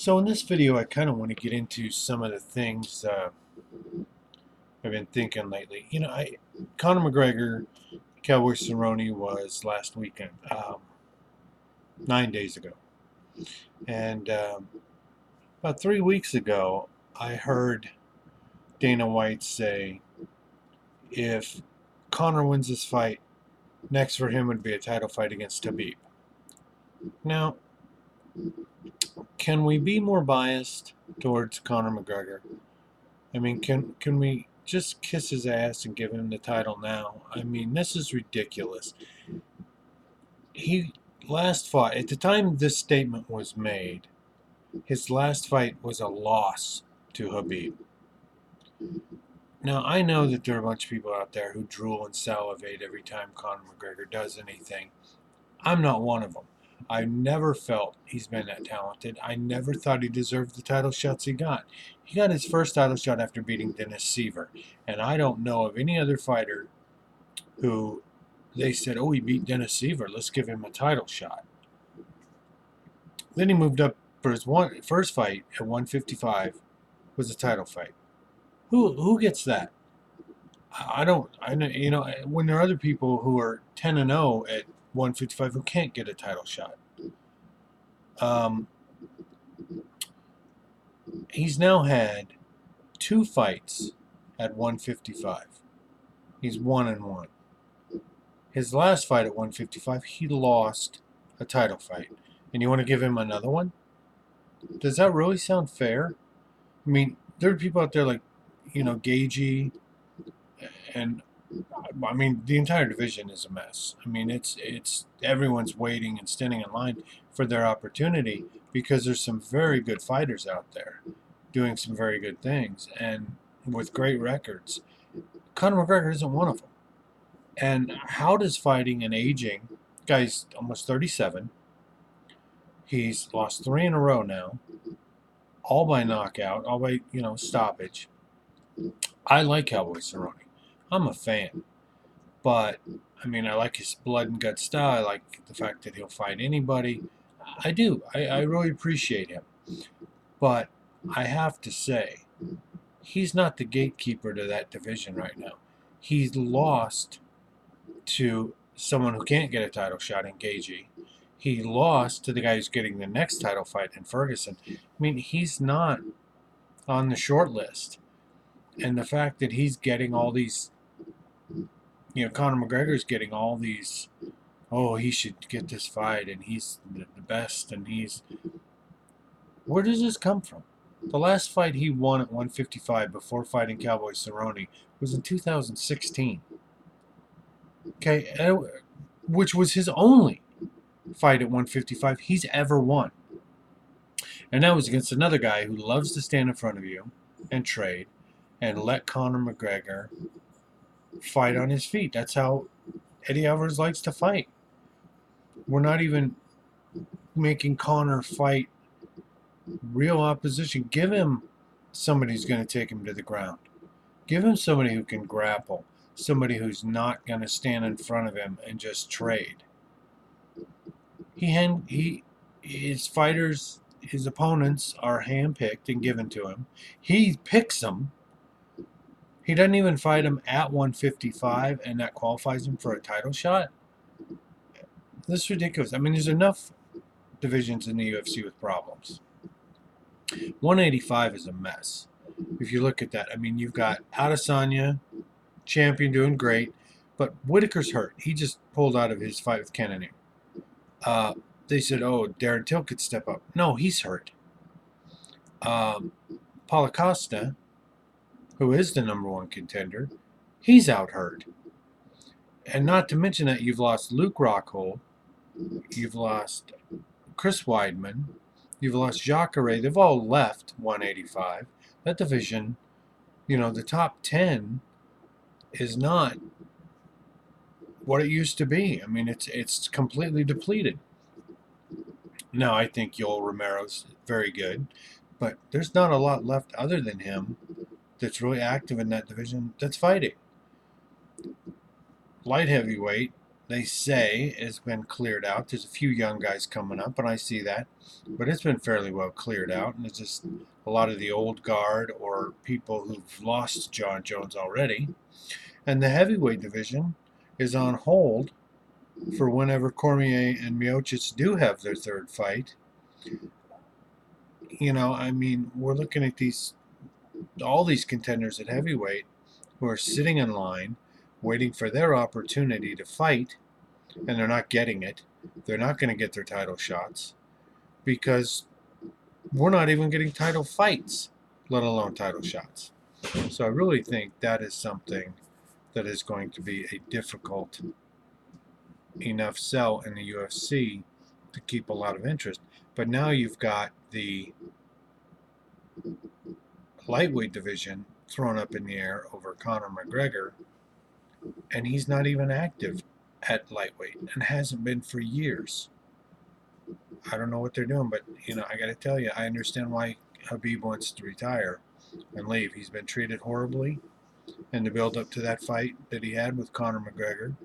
So in this video, I kind of want to get into some of the things I've been thinking lately. Conor McGregor, Cowboy Cerrone was last weekend, 9 days ago, and about 3 weeks ago, I heard Dana White say, if Conor wins this fight, next for him would be a title fight against Khabib. Now, can we be more biased towards Conor McGregor? I mean, can we just kiss his ass and give him the title now? I mean, this is ridiculous. He last fought at the time this statement was made. His last fight was a loss to Khabib. Now I know that there are a bunch of people out there who drool and salivate every time Conor McGregor does anything. I'm not one of them. I never felt he's been that talented. I never thought he deserved the title shots he got. He got his first title shot after beating Dennis Seaver. And I don't know of any other fighter who they said, oh, he beat Dennis Seaver, let's give him a title shot. Then he moved up for his first fight at 155, was a title fight. Who gets that? I don't. I know, when there are other people who are 10-0 at 155 who can't get a title shot. He's now had 2 fights at 155. He's 1-1. His last fight at 155, he lost a title fight. And you want to give him another one? Does that really sound fair? I mean, there are people out there like, Gagey, and I mean, the entire division is a mess. I mean, it's everyone's waiting and standing in line for their opportunity because there's some very good fighters out there doing some very good things and with great records. Conor McGregor isn't one of them. And how does fighting and aging? Guy's almost 37. He's lost 3 in a row now, all by knockout, all by stoppage. I like Cowboy Cerrone. I'm a fan. But, I mean, I like his blood and gut style. I like the fact that he'll fight anybody. I do. I really appreciate him. But I have to say, he's not the gatekeeper to that division right now. He's lost to someone who can't get a title shot in Gagey. He lost to the guy who's getting the next title fight in Ferguson. I mean, he's not on the short list. And the fact that he's getting all these, Conor McGregor's getting all these, oh, he should get this fight and he's the best and he's... Where does this come from? The last fight he won at 155 before fighting Cowboy Cerrone was in 2016. Okay, which was his only fight at 155 he's ever won. And that was against another guy who loves to stand in front of you and trade and let Conor McGregor fight on his feet. That's how Eddie Alvarez likes to fight. We're not even making Conor fight real opposition. Give him somebody who's going to take him to the ground. Give him somebody who can grapple. Somebody who's not going to stand in front of him and just trade. His fighters, his opponents are handpicked and given to him. He picks them. He doesn't even fight him at 155, and that qualifies him for a title shot. This is ridiculous. I mean, there's enough divisions in the UFC with problems. 185 is a mess. If you look at that, I mean, you've got Adesanya, champion, doing great, but Whitaker's hurt. He just pulled out of his fight with Cannonier. They said, oh, Darren Till could step up. No, he's hurt. Paulo Costa, who is the #1 contender, he's out hurt. And not to mention that you've lost Luke Rockhold, you've lost Chris Weidman, you've lost Jacare. They've all left 185. That division, the top 10 is not what it used to be. I mean, it's completely depleted. Now, I think Yoel Romero's very good, but there's not a lot left other than him that's really active in that division that's fighting. Light heavyweight, they say has been cleared out. There's a few young guys coming up, and I see that, but it's been fairly well cleared out, and it's just a lot of the old guard or people who've lost John Jones already. And the heavyweight division is on hold for whenever Cormier and Miocic do have their third fight. I mean, we're looking at all these contenders at heavyweight who are sitting in line waiting for their opportunity to fight, and they're not getting it. They're not going to get their title shots because we're not even getting title fights, let alone title shots. So I really think that is something that is going to be a difficult enough sell in the UFC to keep a lot of interest. But now you've got the lightweight division thrown up in the air over Conor McGregor, and he's not even active at lightweight and hasn't been for years. I don't know what they're doing, but I got to tell you, I understand why Habib wants to retire and leave. He's been treated horribly in the build up to that fight that he had with Conor McGregor,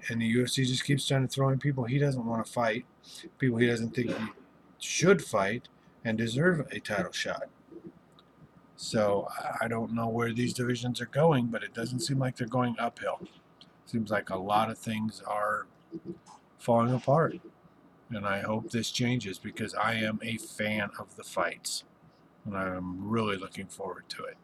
and the UFC just keeps trying to throw in people he doesn't want to fight, people he doesn't think he should fight and deserve a title shot. So I don't know where these divisions are going, but it doesn't seem like they're going uphill. Seems like a lot of things are falling apart. And I hope this changes because I am a fan of the fights. And I'm really looking forward to it.